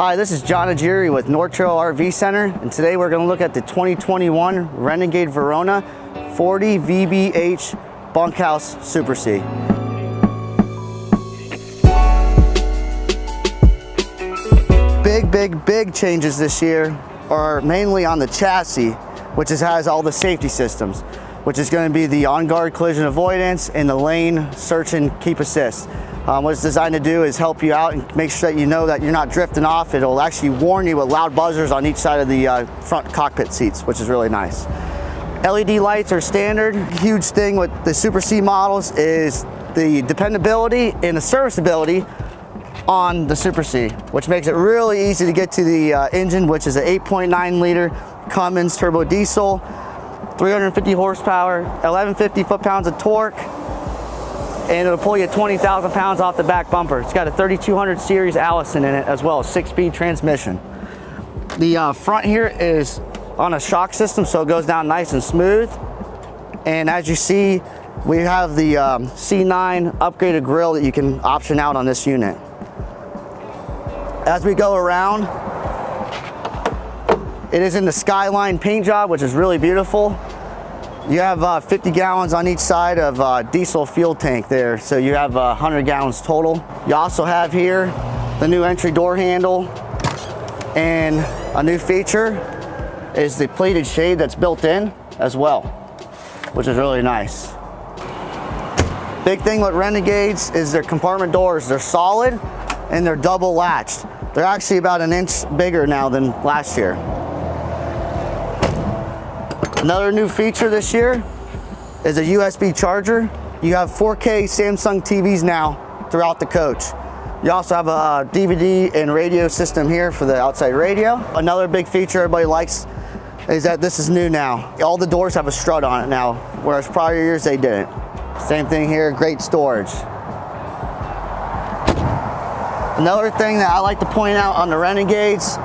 Hi, this is John Augeri with North Trail RV Center, and today we're going to look at the 2021 Renegade Verona 40VBH Bunkhouse Super C. Big changes this year are mainly on the chassis, which has all the safety systems, which is going to be the on-guard collision avoidance and the lane search and keep assist. What it's designed to do is help you out and make sure that you know that you're not drifting off. It'll actually warn you with loud buzzers on each side of the front cockpit seats, which is really nice. LED lights are standard. Huge thing with the Super C models is the dependability and the serviceability on the Super C, which makes it really easy to get to the engine, which is an 8.9 liter Cummins turbo diesel, 350 horsepower, 1150 foot-pounds of torque, and it'll pull you 20,000 pounds off the back bumper. It's got a 3200 series Allison in it, as well as 6-speed transmission. The front here is on a shock system, so it goes down nice and smooth. And as you see, we have the C9 upgraded grille that you can option out on this unit. As we go around, it is in the Skyline paint job, which is really beautiful. You have 50 gallons on each side of diesel fuel tank there, so you have 100 gallons total. You also have here the new entry door handle, and a new feature is the pleated shade that's built in as well, which is really nice. Big thing with Renegades is their compartment doors. They're solid and they're double latched. They're actually about an inch bigger now than last year. Another new feature this year is a USB charger. You have 4K Samsung TVs now throughout the coach. You also have a DVD and radio system here for the outside radio. Another big feature everybody likes is that this is new now. All the doors have a strut on it now, whereas prior years they didn't. Same thing here, great storage. Another thing that I like to point out on the Renegades,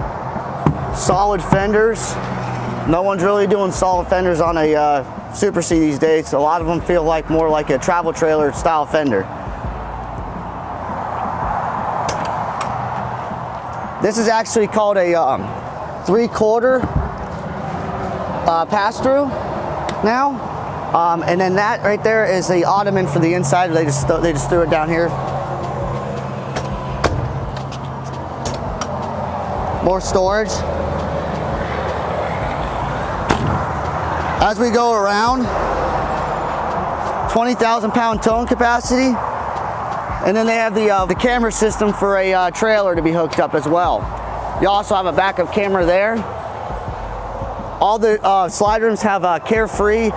solid fenders. No one's really doing solid fenders on a Super C these days. A lot of them feel like more like a travel trailer style fender. This is actually called a 3/4 pass-through now. And then that right there is the ottoman for the inside. They just threw it down here. More storage. As we go around, 20,000 pound towing capacity, and then they have the camera system for a trailer to be hooked up as well. You also have a backup camera there. All the slide rooms have carefree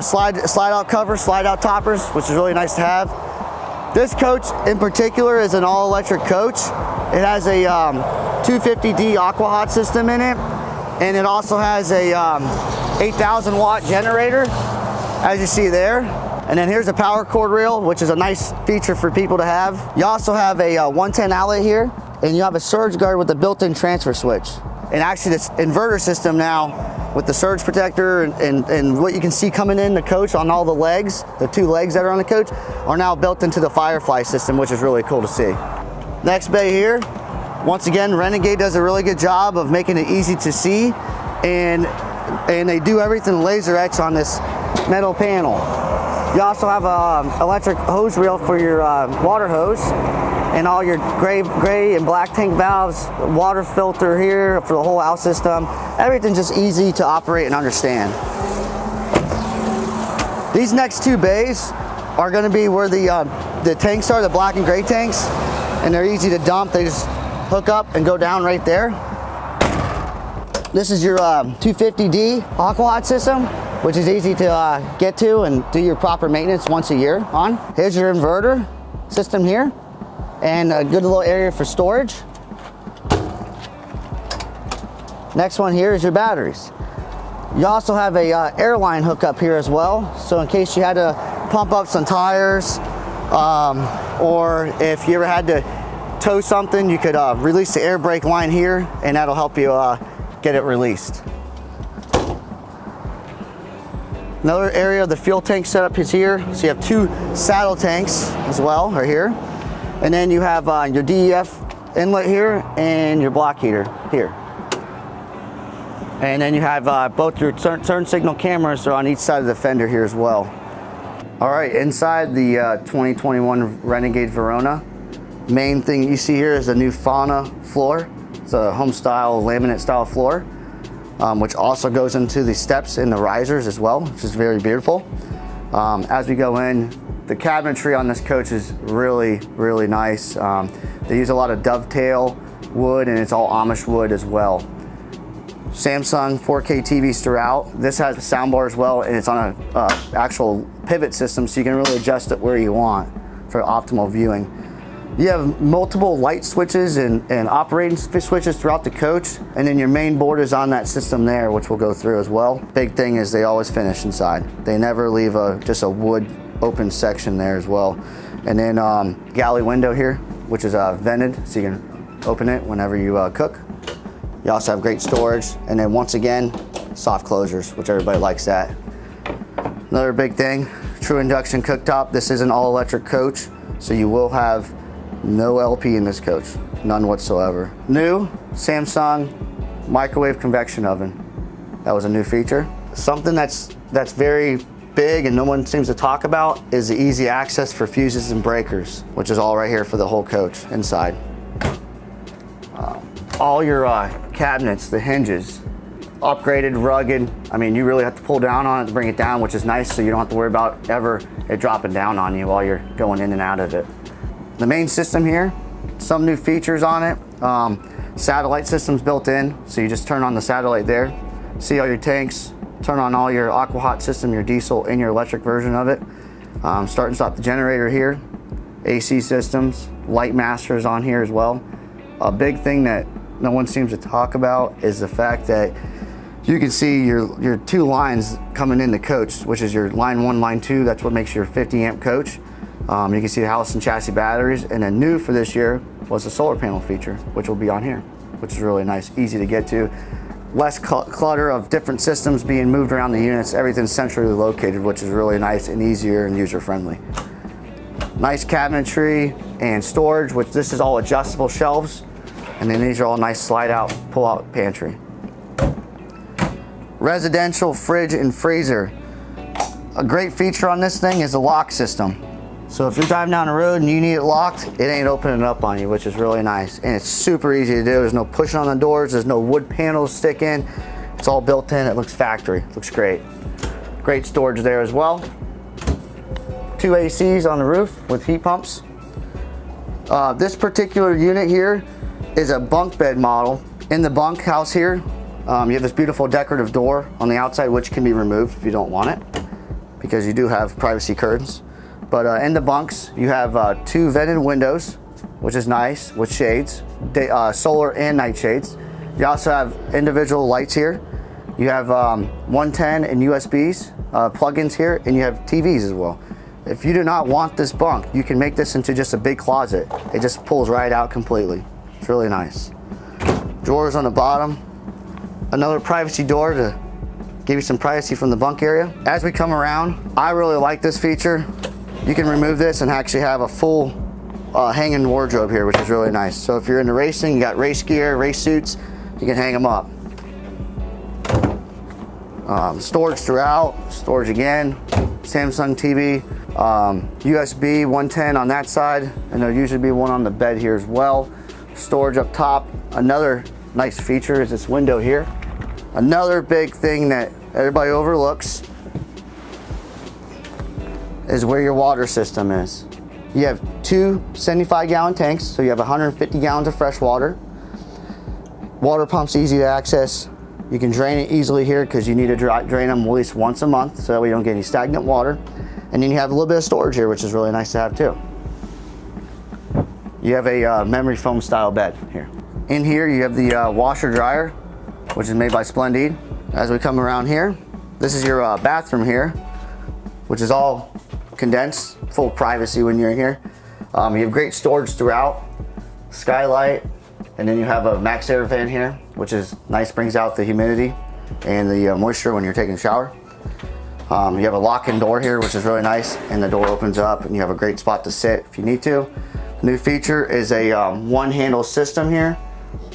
slide out covers, slide out toppers, which is really nice to have. This coach in particular is an all electric coach. It has a 250D aqua hot system in it, and it also has a 8,000 watt generator, as you see there. And then here's a power cord reel, which is a nice feature for people to have. You also have a 110 outlet here, and you have a surge guard with a built-in transfer switch. And actually this inverter system now with the surge protector and what you can see coming in the coach on all the legs, the 2 legs that are on the coach, are now built into the Firefly system, which is really cool to see. Next bay here, once again, Renegade does a really good job of making it easy to see, and they do everything laser etch on this metal panel. You also have an electric hose reel for your water hose, and all your gray and black tank valves, water filter here for the whole house system. Everything's just easy to operate and understand. These next 2 bays are going to be where the tanks are, the black and gray tanks, and they're easy to dump. They just hook up and go down right there. This is your 250D aqua hot system, which is easy to get to and do your proper maintenance once a year on. Here's your inverter system here, and a good little area for storage. Next one here is your batteries. You also have a airline hookup here as well, so in case you had to pump up some tires, or if you ever had to tow something, you could release the air brake line here, and that'll help you get it released. Another area of the fuel tank setup is here. So you have 2 saddle tanks as well, right here. And then you have your DEF inlet here and your block heater here. And then you have both your turn signal cameras are on each side of the fender here as well. All right, inside the 2021 Renegade Verona, main thing you see here is a new fauna floor. It's a home style, laminate style floor, which also goes into the steps and the risers as well, which is very beautiful. As we go in, the cabinetry on this coach is really, really nice. They use a lot of dovetail wood, and it's all Amish wood as well. Samsung 4K TVs throughout. This has a soundbar as well, and it's on an actual pivot system, so you can really adjust it where you want for optimal viewing. You have multiple light switches and operating switches throughout the coach, and then your main board is on that system there, which we'll go through as well. Big thing is they always finish inside. They never leave just a wood open section there as well. And then galley window here, which is vented, so you can open it whenever you cook. You also have great storage, and then once again, soft closures, which everybody likes that. Another big thing, true induction cooktop. This is an all-electric coach, so you will have no LP in this coach, none whatsoever. New Samsung microwave convection oven. That was a new feature. Something that's very big and no one seems to talk about is the easy access for fuses and breakers, which is all right here for the whole coach inside. All your cabinets, the hinges, upgraded, rugged. I mean, you really have to pull down on it to bring it down, which is nice, so you don't have to worry about ever it dropping down on you while you're going in and out of it. The main system here, some new features on it. Satellite system's built in, so you just turn on the satellite there, see all your tanks, turn on all your aqua hot system, your diesel and your electric version of it. Start and stop the generator here, AC systems, light masters on here as well. A big thing that no one seems to talk about is the fact that you can see your two lines coming in the coach, which is your line 1, line 2. That's what makes your 50 amp coach. You can see the house and chassis batteries, and then new for this year was the solar panel feature, which will be on here, which is really nice, easy to get to. Less clutter of different systems being moved around the units. Everything's centrally located, which is really nice and easier and user-friendly. Nice cabinetry and storage, which this is all adjustable shelves. And then these are all nice slide out, pull out pantry. Residential fridge and freezer. A great feature on this thing is the lock system. So if you're driving down the road and you need it locked, it ain't opening up on you, which is really nice. And it's super easy to do. There's no pushing on the doors. There's no wood panels stick in. It's all built in. It looks factory. It looks great. Great storage there as well. 2 ACs on the roof with heat pumps. This particular unit here is a bunk bed model. In the bunkhouse here, you have this beautiful decorative door on the outside, which can be removed if you don't want it, because you do have privacy curtains. But in the bunks, you have 2 vented windows, which is nice, with shades, solar and night shades. You also have individual lights here. You have 110 and USBs, plugins here, and you have TVs as well. If you do not want this bunk, you can make this into just a big closet. It just pulls right out completely. It's really nice. Drawers on the bottom. Another privacy door to give you some privacy from the bunk area. As we come around, I really like this feature. You can remove this and actually have a full hanging wardrobe here, which is really nice. So if you're into racing, you got race gear, race suits, you can hang them up. Storage throughout, storage again, Samsung TV, USB 110 on that side, and there'll usually be one on the bed here as well. Storage up top. Another nice feature is this window here. Another big thing that everybody overlooks is where your water system is. You have 2 75-gallon tanks, so you have 150 gallons of fresh water. Water pump's easy to access. You can drain it easily here because you need to drain them at least once a month so that way you don't get any stagnant water. And then you have a little bit of storage here, which is really nice to have too. You have a memory foam style bed here. In here you have the washer dryer, which is made by Splendid. As we come around here, this is your bathroom here, which is all condensed, full privacy when you're in here. You have great storage throughout, skylight, and then you have a max air fan here, which is nice, brings out the humidity and the moisture when you're taking a shower. You have a lock-in door here, which is really nice, and the door opens up and you have a great spot to sit if you need to. New feature is a one handle system here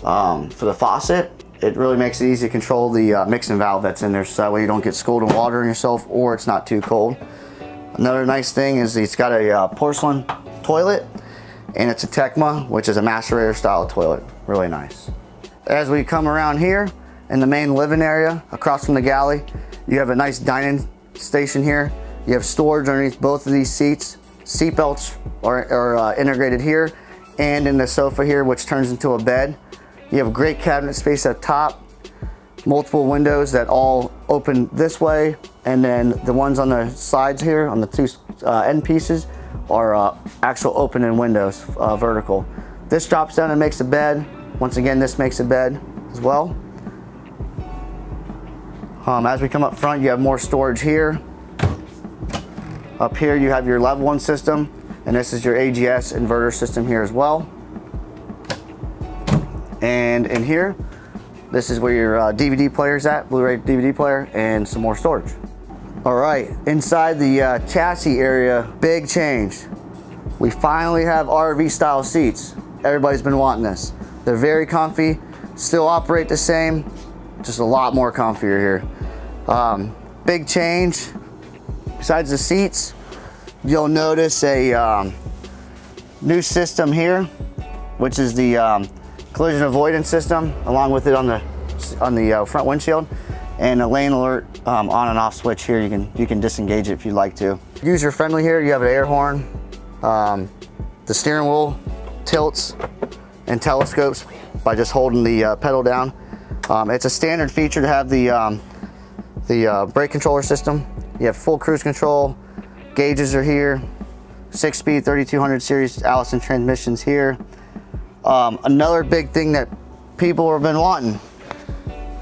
for the faucet. It really makes it easy to control the mixing valve that's in there, so that way you don't get scalding water in yourself or it's not too cold. Another nice thing is it's got a porcelain toilet, and it's a Tecma, which is a macerator style toilet. Really nice. As we come around here in the main living area across from the galley, you have a nice dining station here. You have storage underneath both of these seats. Seat belts are integrated here and in the sofa here, which turns into a bed. You have a great cabinet space up top, multiple windows that all open this way, and then the ones on the sides here on the two end pieces are actual opening windows, vertical. This drops down and makes a bed. Once again, this makes a bed as well. As we come up front, you have more storage here. Up here you have your level 1 system, and this is your AGS inverter system here as well. And in here, this is where your DVD player is at, Blu-ray DVD player, and some more storage. All right, inside the chassis area, big change. We finally have RV style seats. Everybody's been wanting this. They're very comfy, still operate the same, just a lot more comfier here. Big change. Besides the seats, you'll notice a new system here, which is the collision avoidance system, along with it on the front windshield, and a lane alert on and off switch here. You can disengage it if you'd like to. User friendly here. You have an air horn. The steering wheel tilts and telescopes by just holding the pedal down. It's a standard feature to have the brake controller system. You have full cruise control. Gauges are here. 6-speed 3200 series Allison transmissions here. Another big thing that people have been wanting.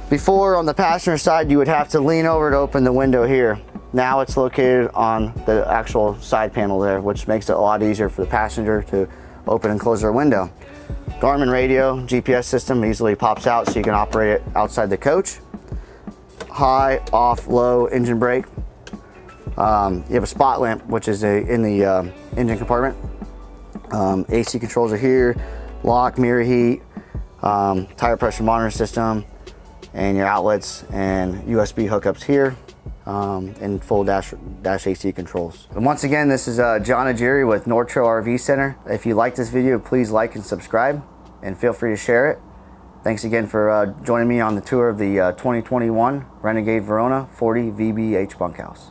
Before, on the passenger side, you would have to lean over to open the window here. Now it's located on the actual side panel there, which makes it a lot easier for the passenger to open and close their window. Garmin radio, GPS system easily pops out so you can operate it outside the coach. High, off, low engine brake. You have a spot lamp, which is in the engine compartment. AC controls are here. Lock, mirror heat, tire pressure monitoring system, and your outlets and USB hookups here, and full dash AC controls. And once again, this is John Augeri with North Trail RV Center. If you like this video, please like and subscribe, and feel free to share it. Thanks again for joining me on the tour of the 2021 Renegade Verona 40VBH Bunkhouse.